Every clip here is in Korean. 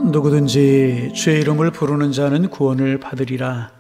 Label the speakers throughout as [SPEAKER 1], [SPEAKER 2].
[SPEAKER 1] 누구든지 주의 이름을 부르는 자는 구원을 받으리라.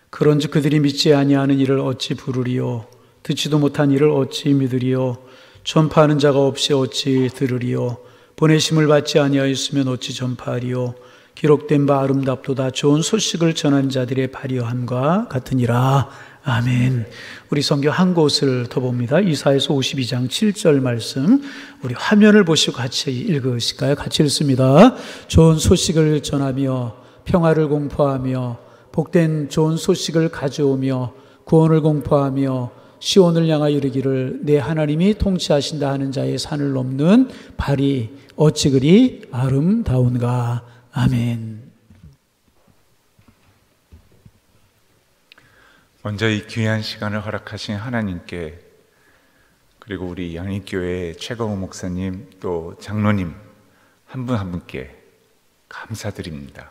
[SPEAKER 1] 그런즉 그들이 믿지 아니하는 이를 어찌 부르리요? 듣지도 못한 이를 어찌 믿으리요? 전파하는 자가 없이 어찌 들으리요? 보내심을 받지 아니하였으면 어찌 전파하리요? 기록된 바 아름답도다. 좋은 소식을 전한 자들의 발휘함과 같으니라. 아멘. 우리 성경 한 곳을 더 봅니다. 이사야서 52장 7절 말씀, 우리 화면을 보시고 같이 읽으실까요? 같이 읽습니다. 좋은 소식을 전하며 평화를 공포하며 복된 좋은 소식을 가져오며 구원을 공포하며 시온을 향하여 이르기를 내 하나님이 통치하신다 하는 자의 산을 넘는 발이 어찌 그리 아름다운가. 아멘.
[SPEAKER 2] 먼저 이 귀한 시간을 허락하신 하나님께, 그리고 우리 양익교회 최강호 목사님 또 장로님 한 분 한 분께 감사드립니다.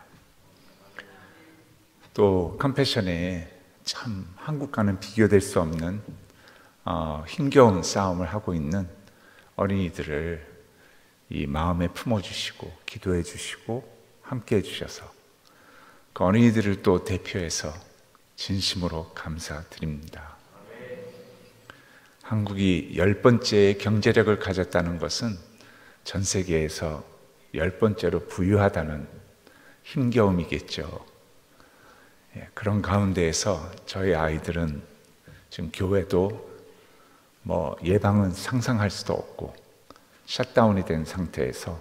[SPEAKER 2] 또 컴패션에 참 한국과는 비교될 수 없는 힘겨운 싸움을 하고 있는 어린이들을 이 마음에 품어주시고 기도해 주시고 함께 해주셔서 그 어린이들을 또 대표해서 진심으로 감사드립니다. 한국이 10번째 경제력을 가졌다는 것은 전 세계에서 10번째로 부유하다는 힘겨움이겠죠. 그런 가운데에서 저희 아이들은 지금 교회도 예방은 상상할 수도 없고 셧다운이 된 상태에서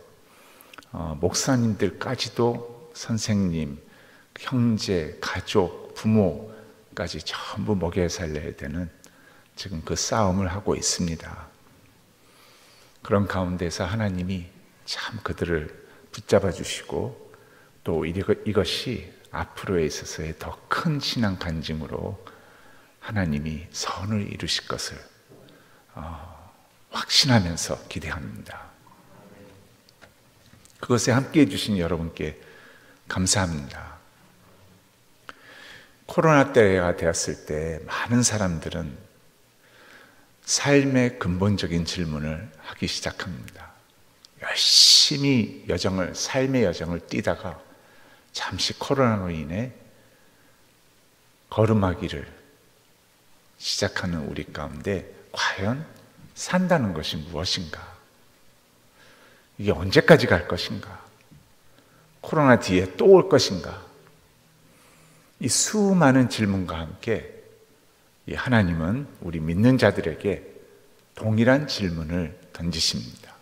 [SPEAKER 2] 목사님들까지도 선생님, 형제, 가족, 부모까지 전부 먹여 살려야 되는 지금 그 싸움을 하고 있습니다. 그런 가운데서 하나님이 참 그들을 붙잡아 주시고 또 이것이 앞으로에 있어서의 더 큰 신앙 간증으로 하나님이 선을 이루실 것을 확신하면서 기대합니다. 그것에 함께해 주신 여러분께 감사합니다. 코로나 때가 되었을 때 많은 사람들은 삶의 근본적인 질문을 하기 시작합니다. 열심히 삶의 여정을 뛰다가 잠시 코로나로 인해 걸음하기를 시작하는 우리 가운데 과연 산다는 것이 무엇인가? 이게 언제까지 갈 것인가? 코로나 뒤에 또 올 것인가? 이 수많은 질문과 함께 이 하나님은 우리 믿는 자들에게 동일한 질문을 던지십니다.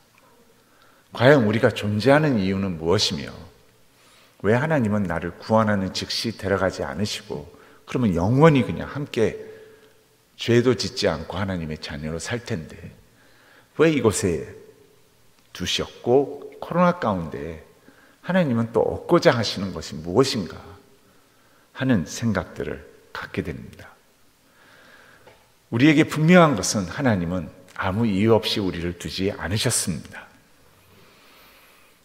[SPEAKER 2] 과연 우리가 존재하는 이유는 무엇이며 왜 하나님은 나를 구원하는 즉시 데려가지 않으시고 그러면 영원히 그냥 함께 죄도 짓지 않고 하나님의 자녀로 살 텐데 왜 이곳에 두셨고 코로나 가운데 하나님은 또 얻고자 하시는 것이 무엇인가 하는 생각들을 갖게 됩니다. 우리에게 분명한 것은 하나님은 아무 이유 없이 우리를 두지 않으셨습니다.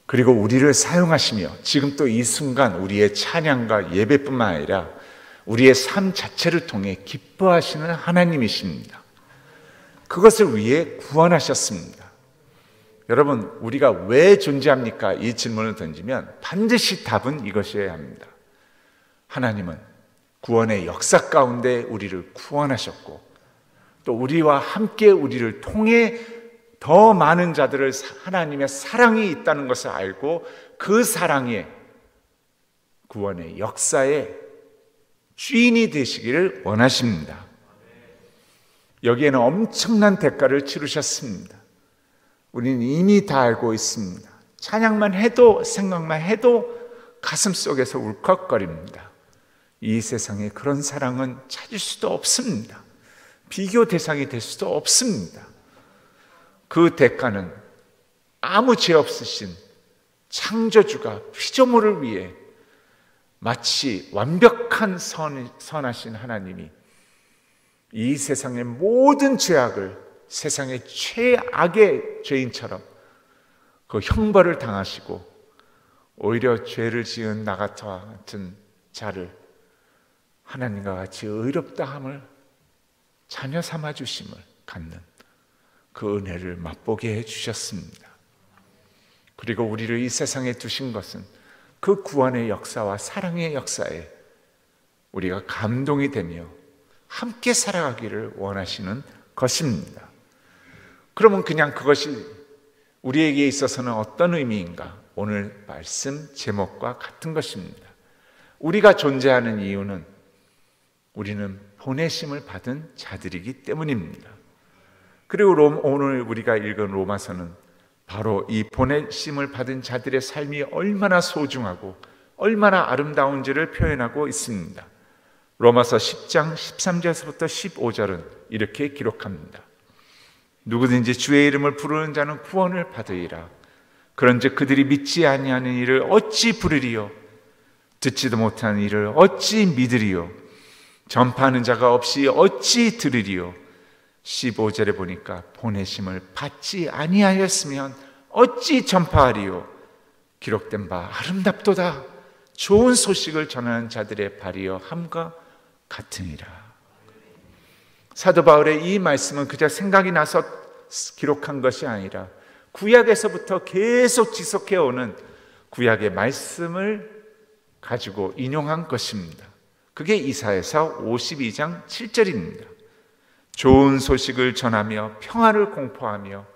[SPEAKER 2] 그리고 우리를 사용하시며 지금 또 이 순간 우리의 찬양과 예배뿐만 아니라 우리의 삶 자체를 통해 기뻐하시는 하나님이십니다. 그것을 위해 구원하셨습니다. 여러분, 우리가 왜 존재합니까? 이 질문을 던지면 반드시 답은 이것이어야 합니다. 하나님은 구원의 역사 가운데 우리를 구원하셨고 또 우리와 함께 우리를 통해 더 많은 자들을 하나님의 사랑이 있다는 것을 알고 그 사랑의 구원의 역사의 주인이 되시기를 원하십니다. 여기에는 엄청난 대가를 치르셨습니다. 우리는 이미 다 알고 있습니다. 찬양만 해도 생각만 해도 가슴 속에서 울컥거립니다. 이 세상에 그런 사랑은 찾을 수도 없습니다. 비교 대상이 될 수도 없습니다. 그 대가는 아무 죄 없으신 창조주가 피조물을 위해 마치 완벽한 선하신 하나님이 이 세상의 모든 죄악을 세상의 최악의 죄인처럼 그 형벌을 당하시고 오히려 죄를 지은 나 같은 자를 하나님과 같이 의롭다함을 자녀 삼아 주심을 갖는 그 은혜를 맛보게 해주셨습니다. 그리고 우리를 이 세상에 두신 것은 그 구원의 역사와 사랑의 역사에 우리가 감동이 되며 함께 살아가기를 원하시는 것입니다. 그러면 그냥 그것이 우리에게 있어서는 어떤 의미인가? 오늘 말씀 제목과 같은 것입니다. 우리가 존재하는 이유는 우리는 보내심을 받은 자들이기 때문입니다. 그리고 오늘 우리가 읽은 로마서는 바로 이 보내심을 받은 자들의 삶이 얼마나 소중하고 얼마나 아름다운지를 표현하고 있습니다. 로마서 10장 13절에서부터 15절은 이렇게 기록합니다. 누구든지 주의 이름을 부르는 자는 구원을 받으리라. 그런즉 그들이 믿지 아니하는 이를 어찌 부르리요? 듣지도 못하는 이를 어찌 믿으리요? 전파하는 자가 없이 어찌 들으리요? 15절에 보니까 보내심을 받지 아니하였으면 어찌 전파하리요? 기록된 바 아름답도다. 좋은 소식을 전하는 자들의 발이여 함과 같으니라. 사도 바울의 이 말씀은 그저 생각이 나서 기록한 것이 아니라 구약에서부터 계속 지속해오는 구약의 말씀을 가지고 인용한 것입니다. 그게 이사야서 52장 7절입니다. 좋은 소식을 전하며 평화를 공포하며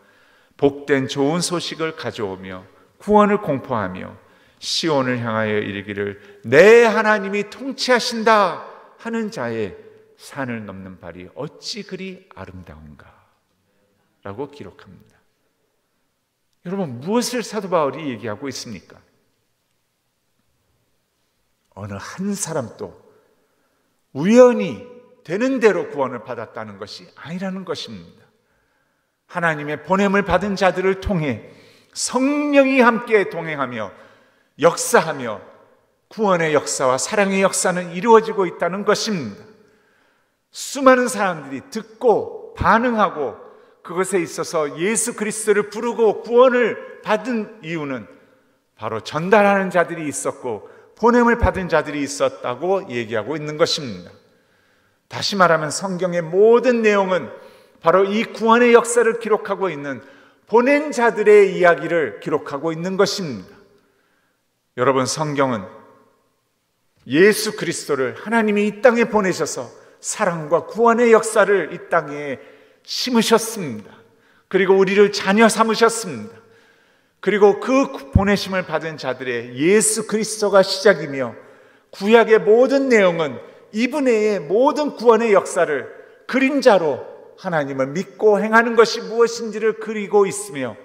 [SPEAKER 2] 복된 좋은 소식을 가져오며 구원을 공포하며 시온을 향하여 이르기를 내 하나님이 통치하신다 하는 자의 산을 넘는 발이 어찌 그리 아름다운가 라고 기록합니다. 여러분, 무엇을 사도 바울이 얘기하고 있습니까? 어느 한 사람도 우연히 되는 대로 구원을 받았다는 것이 아니라는 것입니다. 하나님의 보냄을 받은 자들을 통해 성령이 함께 동행하며 역사하며 구원의 역사와 사랑의 역사는 이루어지고 있다는 것입니다. 수많은 사람들이 듣고 반응하고 그것에 있어서 예수 그리스도를 부르고 구원을 받은 이유는 바로 전달하는 자들이 있었고 보냄을 받은 자들이 있었다고 얘기하고 있는 것입니다. 다시 말하면 성경의 모든 내용은 바로 이 구원의 역사를 기록하고 있는 보낸 자들의 이야기를 기록하고 있는 것입니다. 여러분, 성경은 예수 그리스도를 하나님이 이 땅에 보내셔서 사랑과 구원의 역사를 이 땅에 심으셨습니다. 그리고 우리를 자녀 삼으셨습니다. 그리고 그 보내심을 받은 자들의 예수 그리스도가 시작이며 구약의 모든 내용은 이분의 모든 구원의 역사를 그림자로 하나님을 믿고 행하는 것이 무엇인지를 그리고 있으며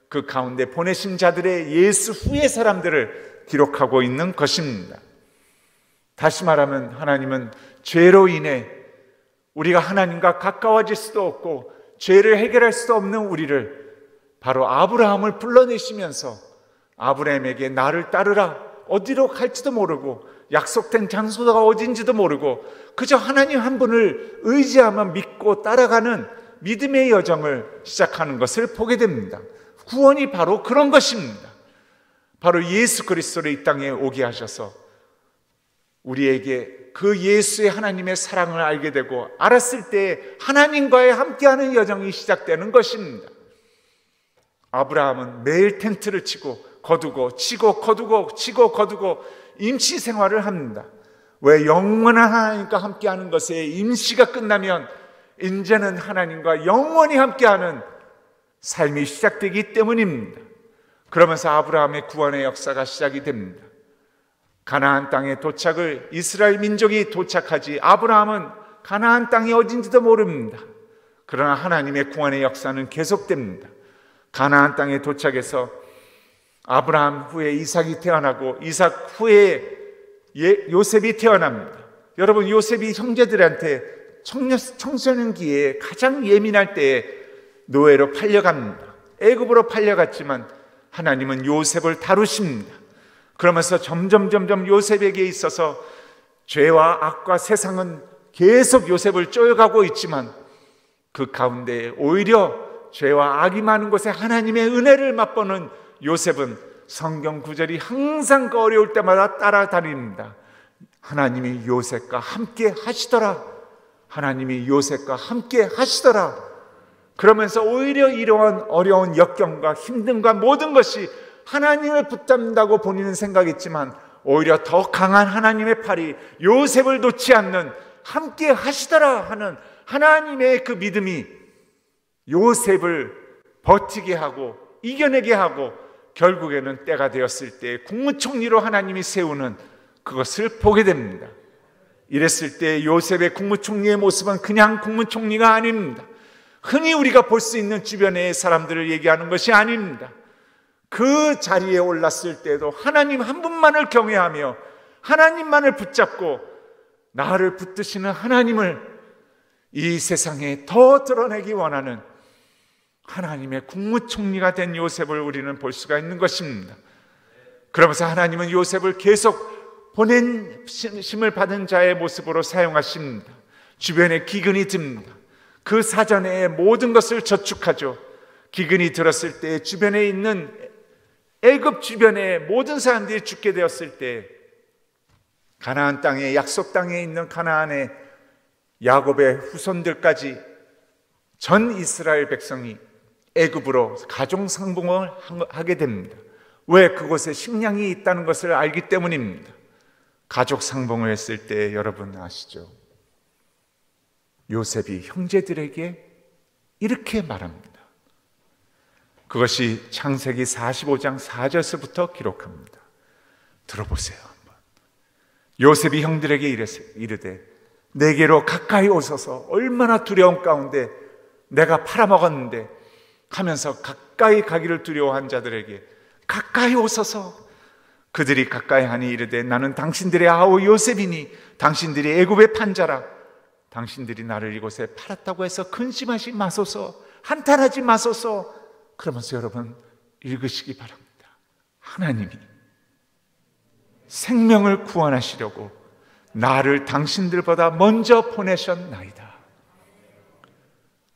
[SPEAKER 2] 그 가운데 보내신 자들의 예수 후의 사람들을 기록하고 있는 것입니다. 다시 말하면 하나님은 죄로 인해 우리가 하나님과 가까워질 수도 없고 죄를 해결할 수도 없는 우리를 바로 아브라함을 불러내시면서 아브라함에게 나를 따르라, 어디로 갈지도 모르고 약속된 장소가 어딘지도 모르고 그저 하나님 한 분을 의지하며 믿고 따라가는 믿음의 여정을 시작하는 것을 보게 됩니다. 구원이 바로 그런 것입니다. 바로 예수 그리스도를 이 땅에 오게 하셔서 우리에게 그 예수의 하나님의 사랑을 알게 되고 알았을 때 하나님과의 함께하는 여정이 시작되는 것입니다. 아브라함은 매일 텐트를 치고 거두고 치고 거두고 치고 거두고 임시 생활을 합니다. 왜? 영원한 하나님과 함께하는 것에 임시가 끝나면 이제는 하나님과 영원히 함께하는 삶이 시작되기 때문입니다. 그러면서 아브라함의 구원의 역사가 시작이 됩니다. 가나안 땅에 도착을 이스라엘 민족이 도착하지 아브라함은 가나안 땅이 어딘지도 모릅니다. 그러나 하나님의 구원의 역사는 계속됩니다. 가나안 땅에 도착해서 아브라함 후에 이삭이 태어나고 이삭 후에 요셉이 태어납니다. 여러분, 요셉이 형제들한테 청소년기에 가장 예민할 때에 노예로 팔려갑니다. 애굽으로 팔려갔지만 하나님은 요셉을 다루십니다. 그러면서 점점 요셉에게 있어서 죄와 악과 세상은 계속 요셉을 쪼여가고 있지만 그 가운데 오히려 죄와 악이 많은 곳에 하나님의 은혜를 맛보는 요셉은 성경 구절이 항상 그 어려울 때마다 따라다닙니다. 하나님이 요셉과 함께 하시더라. 하나님이 요셉과 함께 하시더라. 그러면서 오히려 이러한 어려운 역경과 힘듦과 모든 것이 하나님을 붙잡는다고 본인은 생각했지만 오히려 더 강한 하나님의 팔이 요셉을 놓지 않는, 함께 하시더라 하는 하나님의 그 믿음이 요셉을 버티게 하고 이겨내게 하고, 결국에는 때가 되었을 때 국무총리로 하나님이 세우는 그것을 보게 됩니다. 이랬을 때 요셉의 국무총리의 모습은 그냥 국무총리가 아닙니다. 흔히 우리가 볼 수 있는 주변의 사람들을 얘기하는 것이 아닙니다. 그 자리에 올랐을 때도 하나님 한 분만을 경외하며 하나님만을 붙잡고 나를 붙드시는 하나님을 이 세상에 더 드러내기 원하는 하나님의 국무총리가 된 요셉을 우리는 볼 수가 있는 것입니다. 그러면서 하나님은 요셉을 계속 보내심을 받은 자의 모습으로 사용하십니다. 주변에 기근이 듭니다. 그 사전에 모든 것을 저축하죠. 기근이 들었을 때 주변에 있는 애굽 주변의 모든 사람들이 죽게 되었을 때 가나안 땅에, 약속 땅에 있는 가나안의 야곱의 후손들까지 전 이스라엘 백성이 애굽으로 가족 상봉을 하게 됩니다. 왜? 그곳에 식량이 있다는 것을 알기 때문입니다. 가족 상봉을 했을 때 여러분 아시죠? 요셉이 형제들에게 이렇게 말합니다. 그것이 창세기 45장 4절서부터 기록합니다. 들어보세요 한번. 요셉이 형들에게 이르되 내게로 가까이 오소서, 얼마나 두려움 가운데 내가 팔아먹었는데 하면서 가까이 가기를 두려워한 자들에게 가까이 오소서. 그들이 가까이 하니 이르되 나는 당신들의 아우 요셉이니 당신들이 애굽의 판자라. 당신들이 나를 이곳에 팔았다고 해서 근심하지 마소서, 한탄하지 마소서. 그러면서 여러분 읽으시기 바랍니다. 하나님이 생명을 구원하시려고 나를 당신들보다 먼저 보내셨나이다.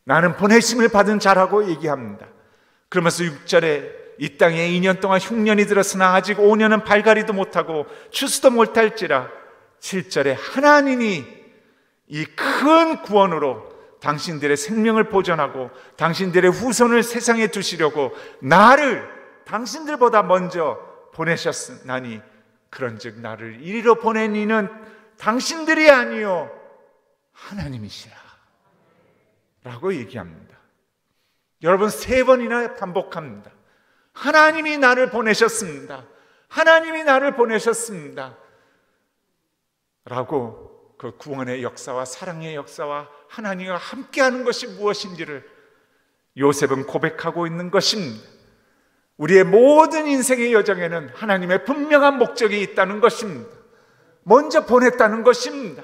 [SPEAKER 2] 나는 보내심을 받은 자라고 얘기합니다. 그러면서 6절에 이 땅에 2년 동안 흉년이 들었으나 아직 5년은 발가리도 못하고 추수도 못할지라. 7절에 하나님이 이 큰 구원으로 당신들의 생명을 보존하고 당신들의 후손을 세상에 두시려고 나를 당신들보다 먼저 보내셨으나니 그런즉 나를 이리로 보낸 이는 당신들이 아니요 하나님이시라 라고 얘기합니다. 여러분 3번이나 반복합니다. 하나님이 나를 보내셨습니다. 하나님이 나를 보내셨습니다 라고 그 구원의 역사와 사랑의 역사와 하나님과 함께하는 것이 무엇인지를 요셉은 고백하고 있는 것입니다. 우리의 모든 인생의 여정에는 하나님의 분명한 목적이 있다는 것입니다. 먼저 보냈다는 것입니다.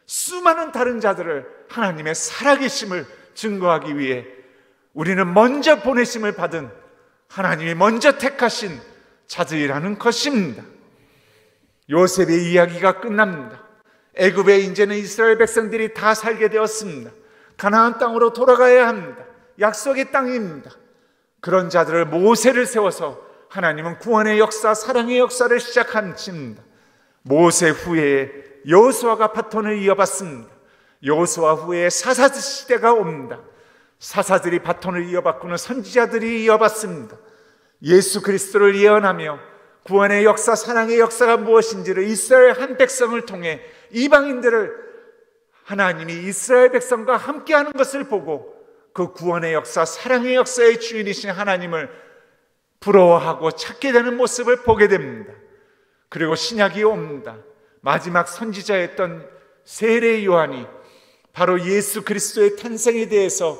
[SPEAKER 2] 수많은 다른 자들을 하나님의 살아계심을 증거하기 위해 우리는 먼저 보내심을 받은 하나님이 먼저 택하신 자들이라는 것입니다. 요셉의 이야기가 끝납니다. 애굽에 이제는 이스라엘 백성들이 다 살게 되었습니다. 가나안 땅으로 돌아가야 합니다. 약속의 땅입니다. 그런 자들을 모세를 세워서 하나님은 구원의 역사, 사랑의 역사를 시작하십니다. 모세 후에 여호수아가 바톤을 이어받습니다. 여호수아 후에 사사들 시대가 옵니다. 사사들이 바톤을 이어받고는 선지자들이 이어받습니다. 예수 그리스도를 예언하며 구원의 역사, 사랑의 역사가 무엇인지를 이스라엘 한 백성을 통해 이방인들을 하나님이 이스라엘 백성과 함께하는 것을 보고 그 구원의 역사, 사랑의 역사의 주인이신 하나님을 부러워하고 찾게 되는 모습을 보게 됩니다. 그리고 신약이 옵니다. 마지막 선지자였던 세례 요한이 바로 예수 그리스도의 탄생에 대해서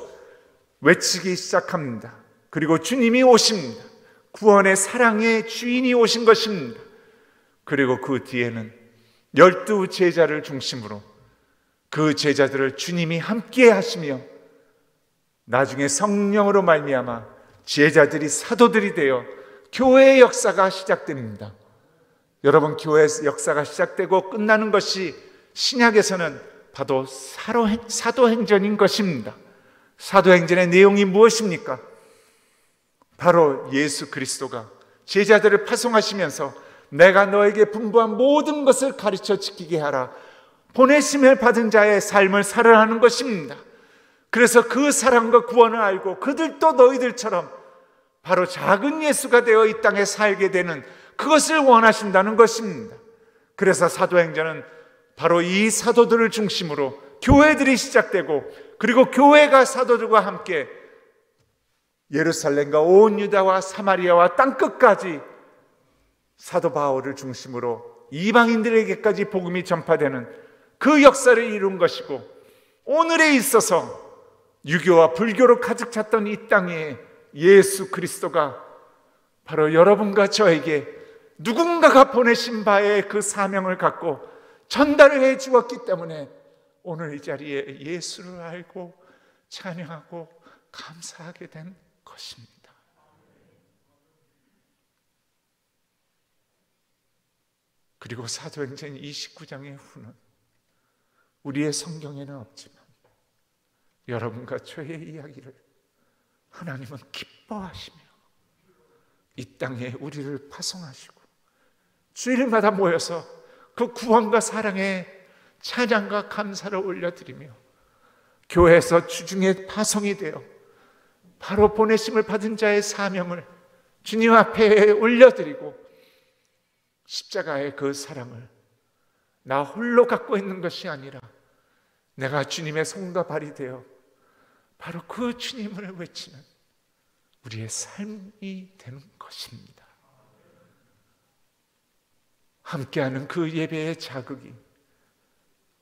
[SPEAKER 2] 외치기 시작합니다. 그리고 주님이 오십니다. 구원의 사랑의 주인이 오신 것입니다. 그리고 그 뒤에는 12 제자를 중심으로 그 제자들을 주님이 함께 하시며 나중에 성령으로 말미암아 제자들이 사도들이 되어 교회의 역사가 시작됩니다. 여러분, 교회의 역사가 시작되고 끝나는 것이 신약에서는 바로 사도행전인 것입니다. 사도행전의 내용이 무엇입니까? 바로 예수 그리스도가 제자들을 파송하시면서 내가 너에게 분부한 모든 것을 가르쳐 지키게 하라, 보내심을 받은 자의 삶을 살아가는 것입니다. 그래서 그 사랑과 구원을 알고 그들도 너희들처럼 바로 작은 예수가 되어 이 땅에 살게 되는 그것을 원하신다는 것입니다. 그래서 사도행전은 바로 이 사도들을 중심으로 교회들이 시작되고, 그리고 교회가 사도들과 함께 예루살렘과 온 유다와 사마리아와 땅끝까지 사도 바울을 중심으로 이방인들에게까지 복음이 전파되는 그 역사를 이룬 것이고, 오늘에 있어서 유교와 불교로 가득 찼던 이 땅에 예수 그리스도가 바로 여러분과 저에게 누군가가 보내신 바의 그 사명을 갖고 전달을 해 주었기 때문에 오늘 이 자리에 예수를 알고 찬양하고 감사하게 된 것입니다. 그리고 사도행전 29장의 후는 우리의 성경에는 없지만 여러분과 저의 이야기를 하나님은 기뻐하시며 이 땅에 우리를 파송하시고 주일마다 모여서 그 구원과 사랑의 찬양과 감사를 올려드리며 교회에서 주중에 파송이 되어 바로 보내심을 받은 자의 사명을 주님 앞에 올려드리고 십자가의 그 사랑을 나 홀로 갖고 있는 것이 아니라 내가 주님의 손과 발이 되어 바로 그 주님을 외치는 우리의 삶이 되는 것입니다. 함께하는 그 예배의 자극이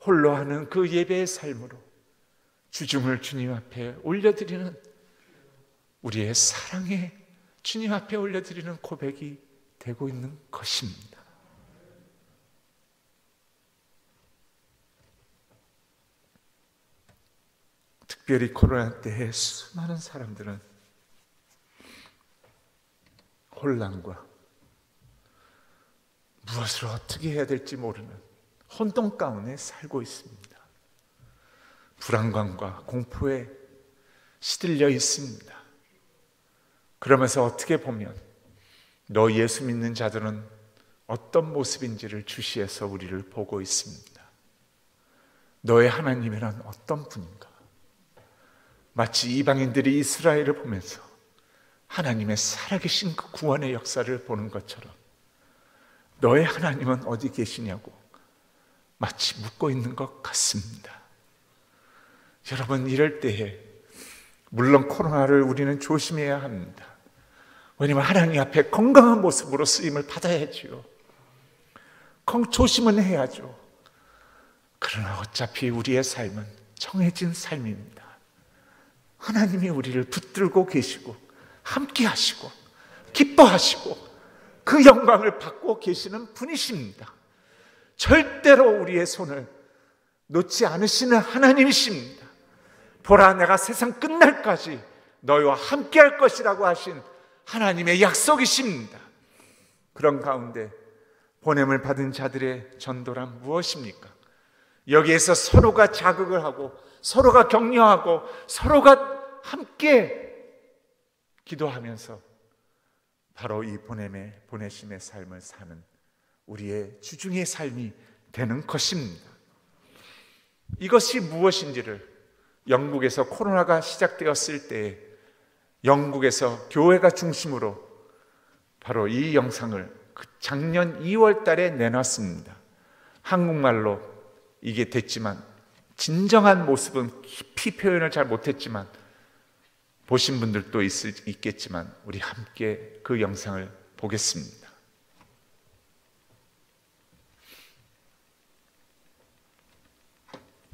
[SPEAKER 2] 홀로 하는 그 예배의 삶으로 주중을 주님 앞에 올려드리는 우리의 사랑에 주님 앞에 올려드리는 고백이 되고 있는 것입니다. 특별히 코로나 때에 수많은 사람들은 혼란과 무엇을 어떻게 해야 될지 모르는 혼돈 가운데 살고 있습니다. 불안감과 공포에 시들려 있습니다. 그러면서 어떻게 보면 너 예수 믿는 자들은 어떤 모습인지를 주시해서 우리를 보고 있습니다. 너의 하나님이란 어떤 분인가? 마치 이방인들이 이스라엘을 보면서 하나님의 살아계신 그 구원의 역사를 보는 것처럼 너의 하나님은 어디 계시냐고 마치 묻고 있는 것 같습니다. 여러분, 이럴 때에 물론 코로나를 우리는 조심해야 합니다. 왜냐하면 하나님 앞에 건강한 모습으로 쓰임을 받아야죠. 조심은 해야죠. 그러나 어차피 우리의 삶은 정해진 삶입니다. 하나님이 우리를 붙들고 계시고 함께 하시고 기뻐하시고 그 영광을 받고 계시는 분이십니다. 절대로 우리의 손을 놓지 않으시는 하나님이십니다. 보라, 내가 세상 끝날까지 너희와 함께 할 것이라고 하신 하나님의 약속이십니다. 그런 가운데 보냄을 받은 자들의 전도란 무엇입니까? 여기에서 서로가 자극을 하고 서로가 격려하고 서로가 함께 기도하면서 바로 이 보내심의 삶을 사는 우리의 주중의 삶이 되는 것입니다. 이것이 무엇인지를 영국에서 코로나가 시작되었을 때 영국에서 교회가 중심으로 바로 이 영상을 작년 2월 달에 내놨습니다. 한국말로 이게 됐지만 진정한 모습은 깊이 표현을 잘 못했지만 보신 분들도 있겠지만 우리 함께 그 영상을 보겠습니다.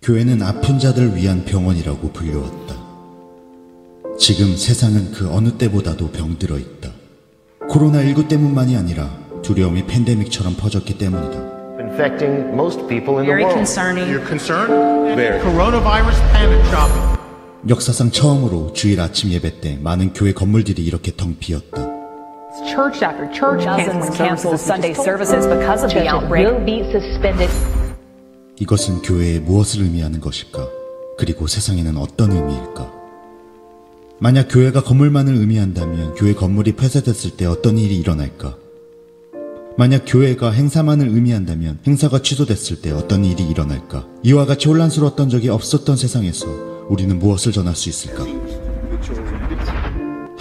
[SPEAKER 3] 교회는 아픈 자들을 위한 병원이라고 불려왔다. 지금 세상은 그 어느 때보다도 병들어 있다. 코로나19 때문만이 아니라 두려움이 팬데믹처럼 퍼졌기 때문이다.
[SPEAKER 4] Infecting most people in the
[SPEAKER 5] Very
[SPEAKER 4] world.
[SPEAKER 5] concerning.
[SPEAKER 4] You're concerned?
[SPEAKER 6] Very. Coronavirus panic shopping.
[SPEAKER 3] 역사상 처음으로 주일 아침 예배 때 많은 교회 건물들이 이렇게 텅 비었다.
[SPEAKER 5] Church after church
[SPEAKER 7] Dozens canceled Sunday services because of the outbreak. Will be suspended.
[SPEAKER 3] 이것은 교회에 무엇을 의미하는 것일까? 그리고 세상에는 어떤 의미일까? 만약 교회가 건물만을 의미한다면 교회 건물이 폐쇄됐을 때 어떤 일이 일어날까? 만약 교회가 행사만을 의미한다면 행사가 취소됐을 때 어떤 일이 일어날까? 이와 같이 혼란스러웠던 적이 없었던 세상에서 우리는 무엇을 전할 수 있을까?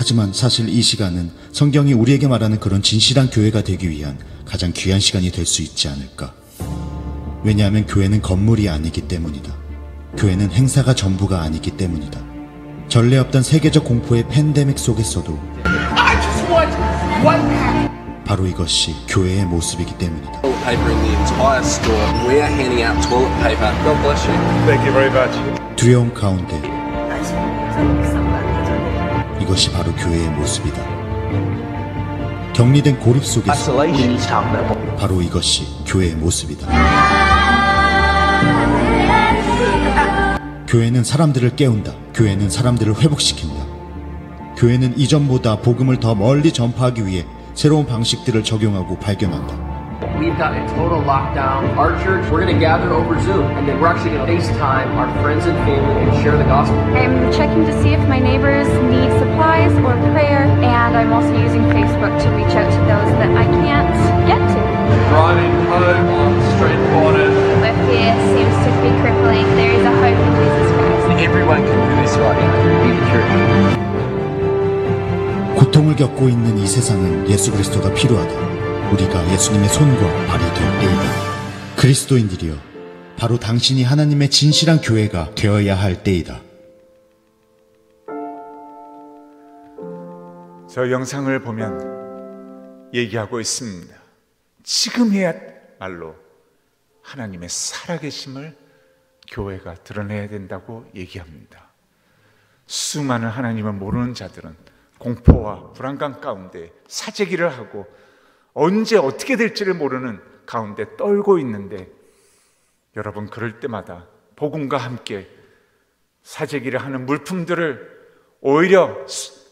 [SPEAKER 3] 하지만 사실 이 시간은 성경이 우리에게 말하는 그런 진실한 교회가 되기 위한 가장 귀한 시간이 될 수 있지 않을까. 왜냐하면 교회는 건물이 아니기 때문이다. 교회는 행사가 전부가 아니기 때문이다. 전례 없던 세계적 공포의 팬데믹 속에서도 바로 이것이 교회의 모습이기 때문이다. 두려움 가운데 이것이 바로 교회의 모습이다. 격리된 고립 속에서 바로 이것이 교회의 모습이다. 교회는 사람들을 깨운다. 교회는 사람들을 회복시킨다. 교회는 이전보다 복음을 더 멀리 전파하기 위해 새로운 방식들을 적용하고 발견한다.
[SPEAKER 8] We've got a total lockdown. Our church, we're going to gather over Zoom, and then we're actually going to FaceTime our friends and family and share the gospel.
[SPEAKER 9] I'm checking to see if my neighbors need supplies or prayer, and I'm also using Facebook to reach out to those that I can't get to.
[SPEAKER 10] Driving home on street corners.
[SPEAKER 9] Where fear seems to be crippling, there is a hope in Jesus Christ.
[SPEAKER 8] Everyone can do this right now. Be the church.
[SPEAKER 3] 고통을 겪고 있는 이 세상은 예수 그리스도가 필요하다. 우리가 예수님의 손과 발이 될 때이다. 그리스도인들이여, 바로 당신이 하나님의 진실한 교회가 되어야 할 때이다.
[SPEAKER 2] 저 영상을 보면 얘기하고 있습니다. 지금이야말로 하나님의 살아계심을 교회가 드러내야 된다고 얘기합니다. 수많은 하나님을 모르는 자들은 공포와 불안감 가운데 사재기를 하고 언제 어떻게 될지를 모르는 가운데 떨고 있는데, 여러분, 그럴 때마다 복음과 함께 사재기를 하는 물품들을 오히려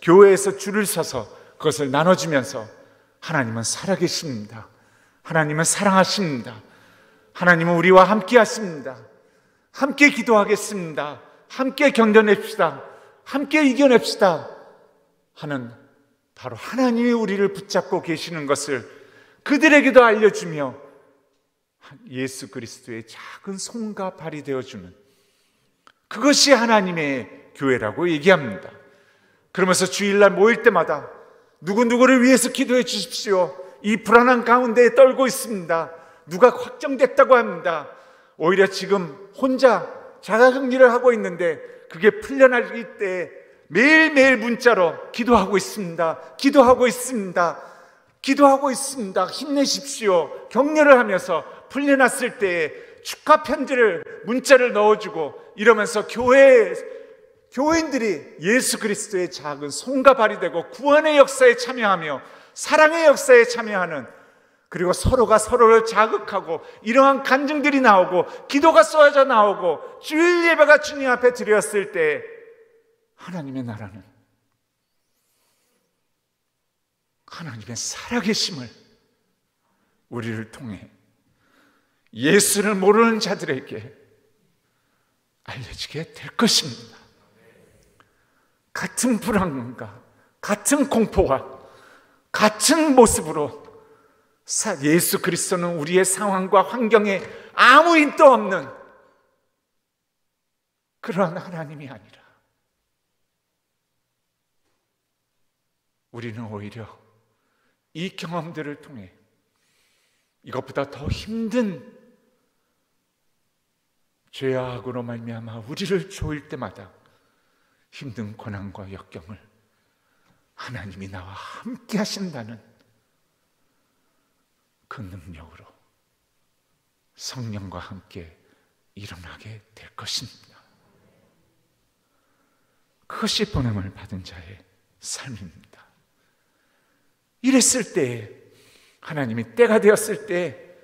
[SPEAKER 2] 교회에서 줄을 서서 그것을 나눠주면서 하나님은 살아계십니다. 하나님은 사랑하십니다. 하나님은 우리와 함께 하십니다. 함께 기도하겠습니다. 함께 견뎌냅시다. 함께 이겨냅시다 하는 바로 하나님이 우리를 붙잡고 계시는 것을 그들에게도 알려주며 예수 그리스도의 작은 손과 발이 되어주는, 그것이 하나님의 교회라고 얘기합니다. 그러면서 주일날 모일 때마다 누구누구를 위해서 기도해 주십시오. 이 불안한 가운데 떨고 있습니다. 누가 확정됐다고 합니다. 오히려 지금 혼자 자가격리를 하고 있는데 그게 풀려날 때 매일매일 문자로 기도하고 있습니다. 기도하고 있습니다. 기도하고 있습니다. 힘내십시오. 격려를 하면서 풀려났을 때 축하 편지를 문자를 넣어주고 이러면서 교인들이 예수 그리스도의 작은 손과 발이 되고 구원의 역사에 참여하며 사랑의 역사에 참여하는, 그리고 서로가 서로를 자극하고 이러한 간증들이 나오고 기도가 쏟아져 나오고 주일 예배가 주님 앞에 드렸을 때 하나님의 나라는 하나님의 살아계심을 우리를 통해 예수를 모르는 자들에게 알려지게 될 것입니다. 같은 불안감과 같은 공포와 같은 모습으로 예수 그리스도는 우리의 상황과 환경에 아무 힘도 없는 그러한 하나님이 아니라 우리는 오히려 이 경험들을 통해 이것보다 더 힘든 죄악으로 말미암아 우리를 조일 때마다 힘든 고난과 역경을 하나님이 나와 함께 하신다는 그 능력으로 성령과 함께 일어나게 될 것입니다. 그것이 보냄을 받은 자의 삶입니다. 이랬을 때 하나님이 때가 되었을 때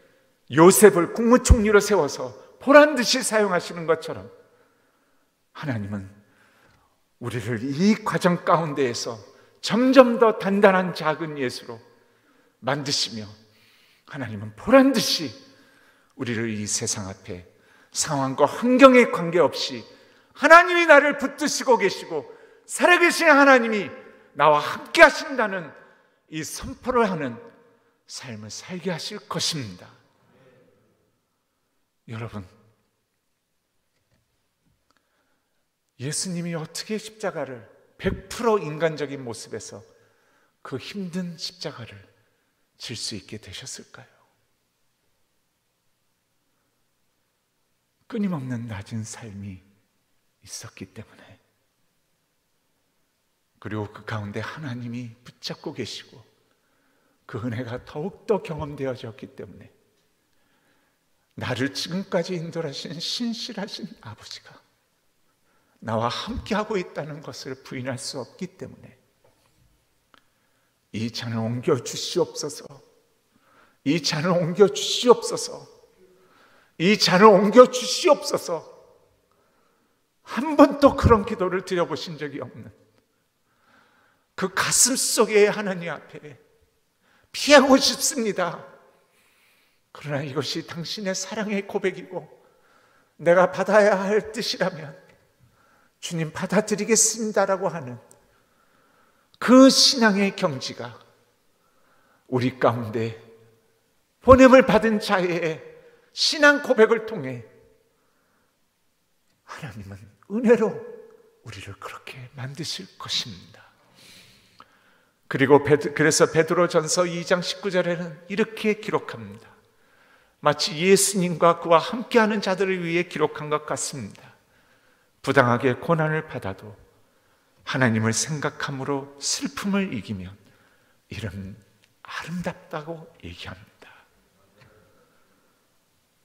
[SPEAKER 2] 요셉을 국무총리로 세워서 보란듯이 사용하시는 것처럼 하나님은 우리를 이 과정 가운데에서 점점 더 단단한 작은 예수로 만드시며 하나님은 보란듯이 우리를 이 세상 앞에 상황과 환경에 관계없이 하나님이 나를 붙드시고 계시고 살아계신 하나님이 나와 함께 하신다는 이 선포를 하는 삶을 살게 하실 것입니다. 여러분, 예수님이 어떻게 십자가를 100% 인간적인 모습에서 그 힘든 십자가를 질 수 있게 되셨을까요? 끊임없는 낮은 삶이 있었기 때문에, 그리고 그 가운데 하나님이 붙잡고 계시고 그 은혜가 더욱더 경험되어졌기 때문에 나를 지금까지 인도하신 신실하신 아버지가 나와 함께하고 있다는 것을 부인할 수 없기 때문에 이 잔을 옮겨주시옵소서, 이 잔을 옮겨주시옵소서, 이 잔을 옮겨주시옵소서. 한 번도 그런 기도를 드려보신 적이 없는 그 가슴 속에 하나님 앞에 피하고 싶습니다. 그러나 이것이 당신의 사랑의 고백이고 내가 받아야 할 뜻이라면 주님 받아들이겠습니다라고 하는 그 신앙의 경지가 우리 가운데 보냄을 받은 자의 신앙 고백을 통해 하나님은 은혜로 우리를 그렇게 만드실 것입니다. 그리고 그래서 베드로전서 2장 19절에는 이렇게 기록합니다. 마치 예수님과 그와 함께하는 자들을 위해 기록한 것 같습니다. 부당하게 고난을 받아도 하나님을 생각함으로 슬픔을 이기면 이름 아름답다고 얘기합니다.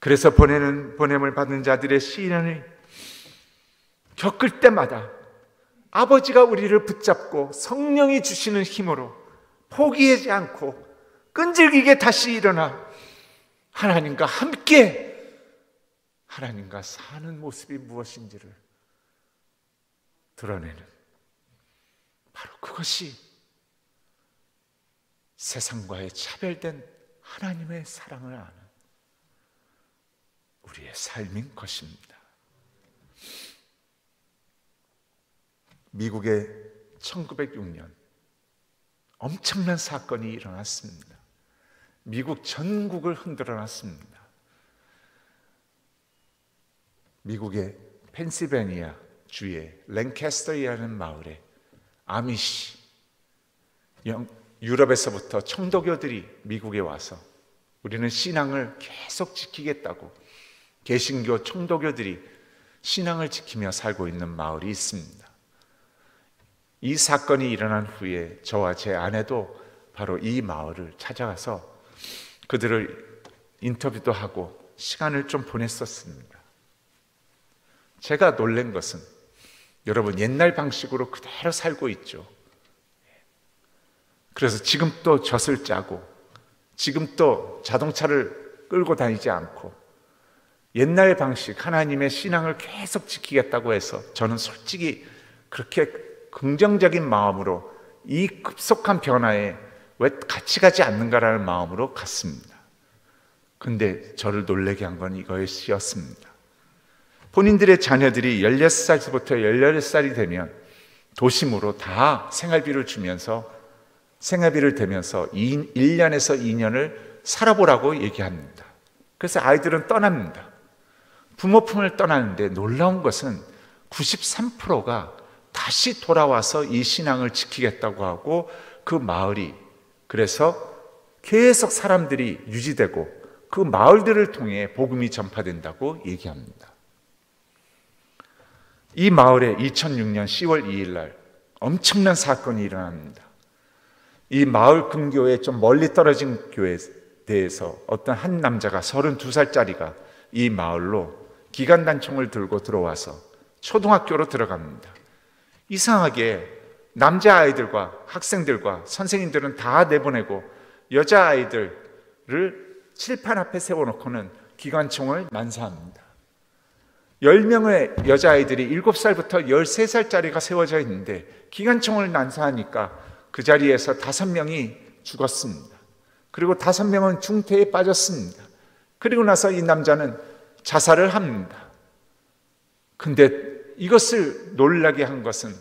[SPEAKER 2] 그래서 보냄을 받는 자들의 시련을 겪을 때마다 아버지가 우리를 붙잡고 성령이 주시는 힘으로 포기하지 않고 끈질기게 다시 일어나 하나님과 함께 하나님과 사는 모습이 무엇인지를 드러내는, 바로 그것이 세상과의 차별된 하나님의 사랑을 아는 우리의 삶인 것입니다. 미국에 1906년 엄청난 사건이 일어났습니다. 미국 전국을 흔들어 놨습니다. 미국의 펜실베니아 주의 랭캐스터이라는 마을에 아미시, 유럽에서부터 청도교들이 미국에 와서 우리는 신앙을 계속 지키겠다고 개신교 청도교들이 신앙을 지키며 살고 있는 마을이 있습니다. 이 사건이 일어난 후에 저와 제 아내도 바로 이 마을을 찾아가서 그들을 인터뷰도 하고 시간을 좀 보냈었습니다. 제가 놀란 것은 여러분 옛날 방식으로 그대로 살고 있죠. 그래서 지금 또 젖을 짜고 지금 또 자동차를 끌고 다니지 않고 옛날 방식 하나님의 신앙을 계속 지키겠다고 해서 저는 솔직히 그렇게 긍정적인 마음으로 이 급속한 변화에 왜 같이 가지 않는가라는 마음으로 갔습니다. 근데 저를 놀라게 한 건 이것이었습니다. 본인들의 자녀들이 16살부터 18살이 되면 도심으로 다 생활비를 주면서 생활비를 대면서 1년에서 2년을 살아보라고 얘기합니다. 그래서 아이들은 떠납니다. 부모 품을 떠나는데 놀라운 것은 93%가 다시 돌아와서 이 신앙을 지키겠다고 하고 그 마을이 그래서 계속 사람들이 유지되고 그 마을들을 통해 복음이 전파된다고 얘기합니다. 이 마을에 2006년 10월 2일 날 엄청난 사건이 일어납니다. 이 마을 근교에 좀 멀리 떨어진 교회에 대해서 어떤 한 남자가 32살짜리가 이 마을로 기관단총을 들고 들어와서 초등학교로 들어갑니다. 이상하게 남자아이들과 학생들과 선생님들은 다 내보내고 여자아이들을 칠판 앞에 세워놓고는 기관총을 난사합니다. 10명의 여자아이들이 7살부터 13살짜리가 세워져 있는데 기관총을 난사하니까 그 자리에서 5명이 죽었습니다. 그리고 5명은 중태에 빠졌습니다. 그리고 나서 이 남자는 자살을 합니다. 근데 이것을 놀라게 한 것은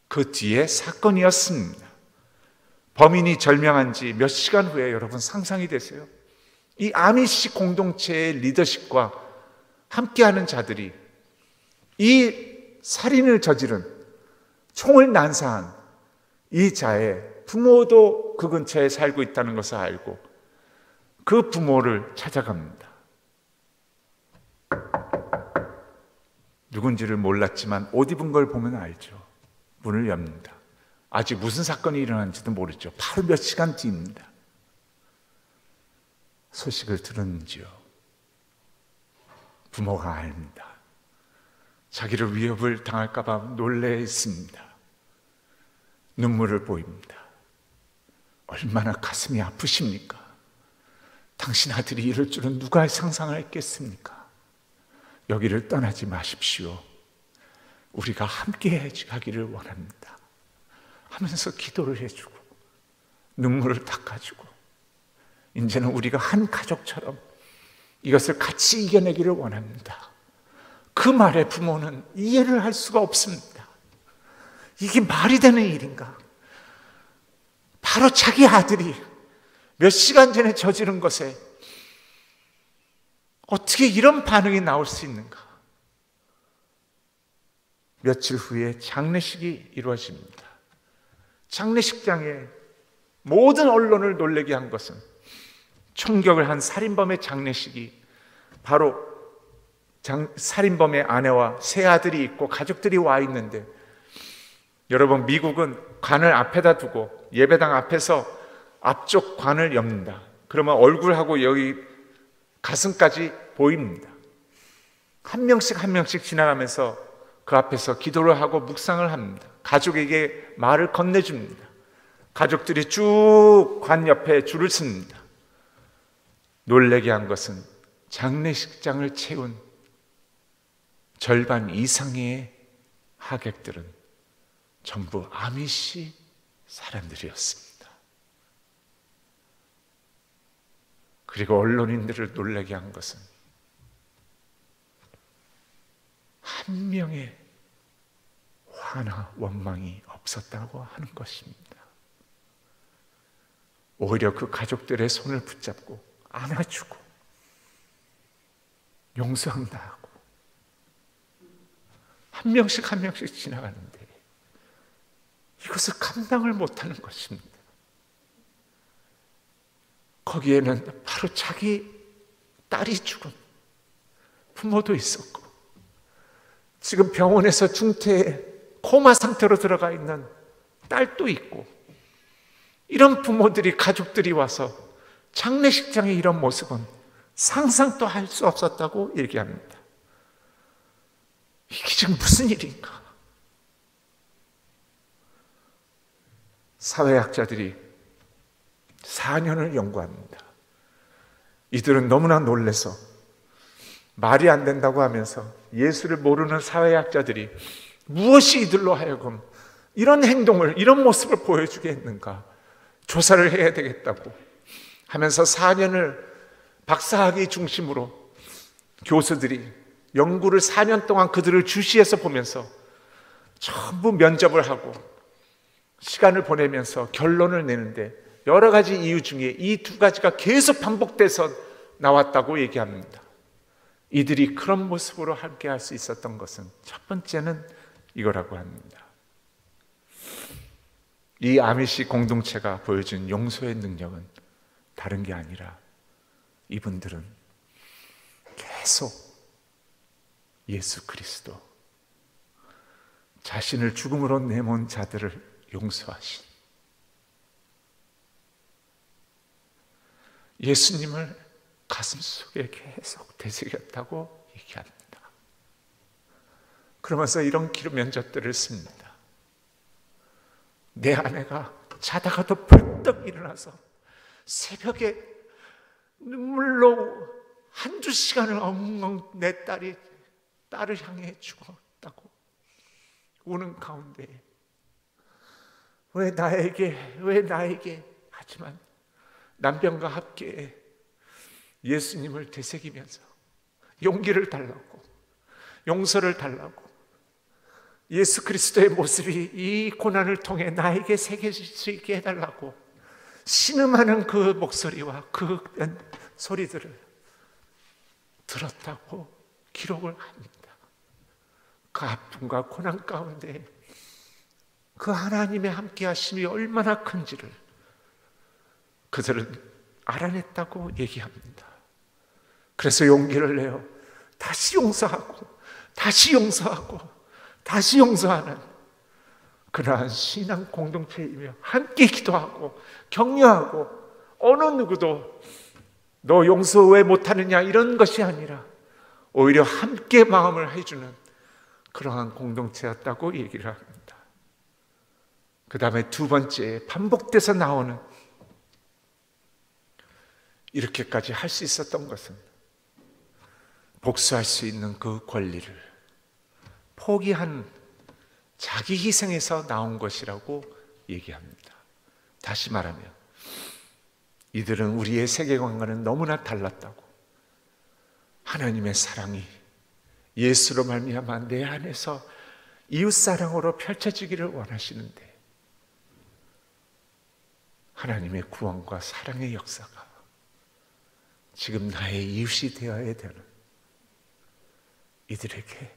[SPEAKER 2] 그 뒤에 사건이었습니다. 범인이 절명한 지 몇 시간 후에 여러분 상상이 되세요? 이 아미시 공동체의 리더십과 함께하는 자들이 이 살인을 저지른 총을 난사한 이 자의 부모도 그 근처에 살고 있다는 것을 알고 그 부모를 찾아갑니다. 누군지를 몰랐지만 옷 입은 걸 보면 알죠. 문을 엽니다. 아직 무슨 사건이 일어났는지도 모르죠. 바로 몇 시간 뒤입니다. 소식을 들었는지요. 부모가 압니다. 자기를 위협을 당할까 봐 놀래 있습니다. 눈물을 보입니다. 얼마나 가슴이 아프십니까? 당신 아들이 이럴 줄은 누가 상상을 했겠습니까? 여기를 떠나지 마십시오. 우리가 함께 가기를 원합니다. 하면서 기도를 해주고 눈물을 닦아주고 이제는 우리가 한 가족처럼 이것을 같이 이겨내기를 원합니다. 그 말에 부모는 이해를 할 수가 없습니다. 이게 말이 되는 일인가? 바로 자기 아들이 몇 시간 전에 저지른 것에 어떻게 이런 반응이 나올 수 있는가? 며칠 후에 장례식이 이루어집니다. 장례식장에 모든 언론을 놀라게 한 것은 총격을 한 살인범의 장례식이 바로 살인범의 아내와 세 아들이 있고 가족들이 와 있는데, 여러분, 미국은 관을 앞에다 두고 예배당 앞에서 앞쪽 관을 엽니다. 그러면 얼굴하고 여기 가슴까지 보입니다. 한 명씩 한 명씩 지나가면서 그 앞에서 기도를 하고 묵상을 합니다. 가족에게 말을 건네줍니다. 가족들이 쭉 관 옆에 줄을 씁니다. 놀라게 한 것은 장례식장을 채운 절반 이상의 하객들은 전부 아미시 사람들이었습니다. 그리고 언론인들을 놀라게 한 것은 한 명의 화나 원망이 없었다고 하는 것입니다. 오히려 그 가족들의 손을 붙잡고 안아주고 용서한다 하고 한 명씩 한 명씩 지나가는데 이것을 감당을 못하는 것입니다. 거기에는 바로 자기 딸이 죽은 부모도 있었고, 지금 병원에서 중태에 코마 상태로 들어가 있는 딸도 있고, 이런 부모들이, 가족들이 와서 장례식장의 이런 모습은 상상도 할 수 없었다고 얘기합니다. 이게 지금 무슨 일인가? 사회학자들이 4년을 연구합니다. 이들은 너무나 놀라서 말이 안 된다고 하면서 예수를 모르는 사회학자들이 무엇이 이들로 하여금 이런 행동을, 이런 모습을 보여주게 했는가 조사를 해야 되겠다고 하면서 4년을 박사학위 중심으로 교수들이 연구를 4년 동안 그들을 주시해서 보면서 전부 면접을 하고 시간을 보내면서 결론을 내는데, 여러 가지 이유 중에 이 두 가지가 계속 반복돼서 나왔다고 얘기합니다. 이들이 그런 모습으로 함께 할 수 있었던 것은 첫 번째는 이거라고 합니다. 이 아미시 공동체가 보여준 용서의 능력은 다른 게 아니라 이분들은 계속 예수 그리스도, 자신을 죽음으로 내몬 자들을 용서하신 예수님을 가슴속에 계속 되새겼다고 얘기합니다. 그러면서 이런 기록 면접들을 씁니다. 내 아내가 자다가도 벌떡 일어나서 새벽에 눈물로 한두 시간을 엉엉 내 딸을 향해 죽었다고 우는 가운데 왜 나에게 하지만 남편과 함께 예수님을 되새기면서 용기를 달라고, 용서를 달라고, 예수 그리스도의 모습이 이 고난을 통해 나에게 새겨질 수 있게 해달라고 신음하는 그 목소리와 그 소리들을 들었다고 기록을 합니다. 그 아픔과 고난 가운데 그 하나님의 함께 하심이 얼마나 큰지를 그들은 알아냈다고 얘기합니다. 그래서 용기를 내어 다시 용서하고 다시 용서하고 다시 용서하는 그러한 신앙 공동체이며 함께 기도하고 격려하고 어느 누구도 너 용서 왜 못하느냐 이런 것이 아니라 오히려 함께 마음을 해주는 그러한 공동체였다고 얘기를 합니다. 그 다음에 두 번째, 반복돼서 나오는 이렇게까지 할 수 있었던 것은 복수할 수 있는 그 권리를 포기한 자기 희생에서 나온 것이라고 얘기합니다. 다시 말하면 이들은 우리의 세계관과는 너무나 달랐다고, 하나님의 사랑이 예수로 말미암아 내 안에서 이웃사랑으로 펼쳐지기를 원하시는데 하나님의 구원과 사랑의 역사가 지금 나의 이웃이 되어야 되는 이들에게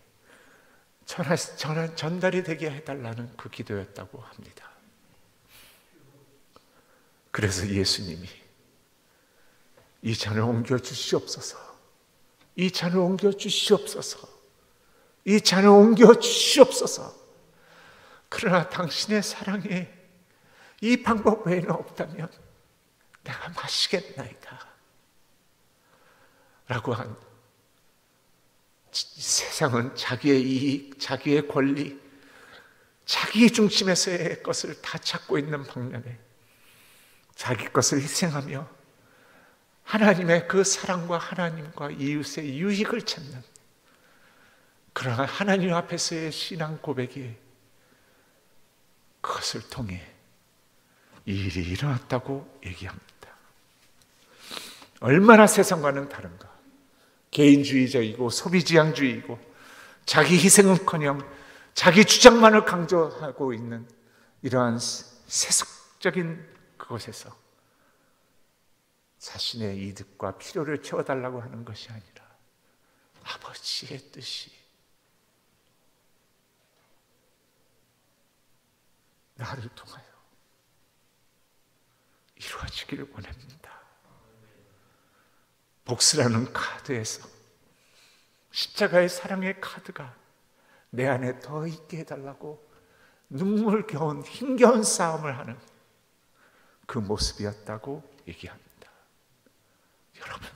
[SPEAKER 2] 전달이 되게 해달라는 그 기도였다고 합니다. 그래서 예수님이 이 잔을 옮겨 주시옵소서, 이 잔을 옮겨 주시옵소서, 이 잔을 옮겨 주시옵소서. 그러나 당신의 사랑에 이 방법 외에는 없다면 내가 마시겠나이다 라고 한, 세상은 자기의 이익, 자기의 권리, 자기 중심에서의 것을 다 찾고 있는 방면에 자기 것을 희생하며 하나님의 그 사랑과 하나님과 이웃의 유익을 찾는 그러나 하나님 앞에서의 신앙 고백이, 그것을 통해 이 일이 일어났다고 얘기합니다. 얼마나 세상과는 다른가. 개인주의적이고 소비지향주의이고 자기 희생은커녕 자기 주장만을 강조하고 있는 이러한 세속적인 그곳에서 자신의 이득과 필요를 채워달라고 하는 것이 아니라 아버지의 뜻이 나를 통하여 이루어지기를 원합니다. 복수라는 카드에서 십자가의 사랑의 카드가 내 안에 더 있게 해달라고 눈물겨운 힘겨운 싸움을 하는 그 모습이었다고 얘기합니다. 여러분,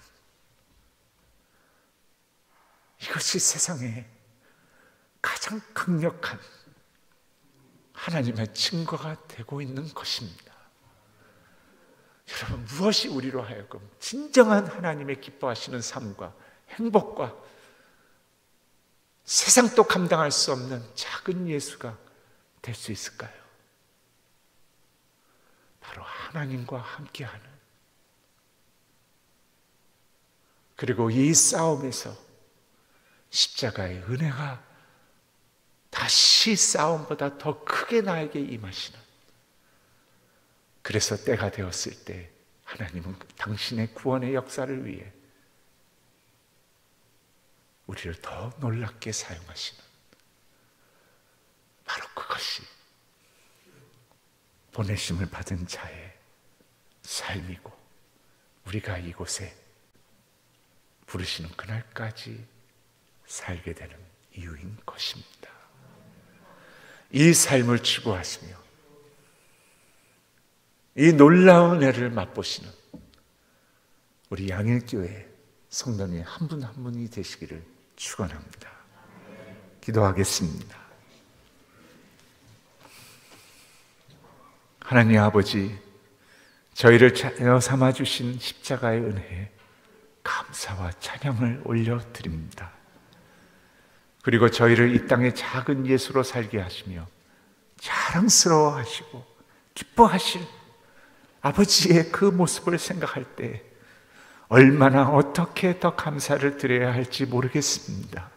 [SPEAKER 2] 이것이 세상에 가장 강력한 하나님의 증거가 되고 있는 것입니다. 여러분, 무엇이 우리로 하여금 진정한 하나님의 기뻐하시는 삶과 행복과 세상도 감당할 수 없는 작은 예수가 될 수 있을까요? 바로 하나님과 함께하는, 그리고 이 싸움에서 십자가의 은혜가 다시 싸움보다 더 크게 나에게 임하시는, 그래서 때가 되었을 때 하나님은 당신의 구원의 역사를 위해 우리를 더 놀랍게 사용하시는, 바로 그것이 보내심을 받은 자의 삶이고 우리가 이곳에 부르시는 그날까지 살게 되는 이유인 것입니다. 이 삶을 추구하시며 이 놀라운 은혜를 맛보시는 우리 양일교회 성도님 한 분 한 분이 되시기를 축원합니다. 기도하겠습니다. 하나님 아버지, 저희를 자녀 삼아 주신 십자가의 은혜에 감사와 찬양을 올려드립니다. 그리고 저희를 이 땅의 작은 예수로 살게 하시며 자랑스러워 하시고 기뻐하실 아버지의 그 모습을 생각할 때 얼마나 어떻게 더 감사를 드려야 할지 모르겠습니다.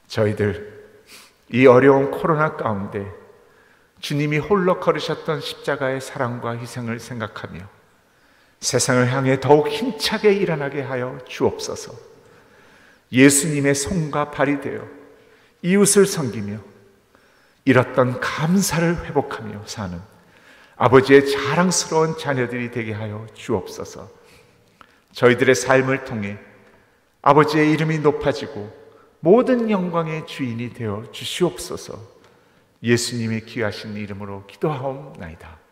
[SPEAKER 2] 저희들 이 어려운 코로나 가운데 주님이 홀로 걸으셨던 십자가의 사랑과 희생을 생각하며 세상을 향해 더욱 힘차게 일어나게 하여 주옵소서. 예수님의 손과 발이 되어 이웃을 섬기며 잃었던 감사를 회복하며 사는 아버지의 자랑스러운 자녀들이 되게 하여 주옵소서. 저희들의 삶을 통해 아버지의 이름이 높아지고 모든 영광의 주인이 되어 주시옵소서. 예수님의 귀하신 이름으로 기도하옵나이다.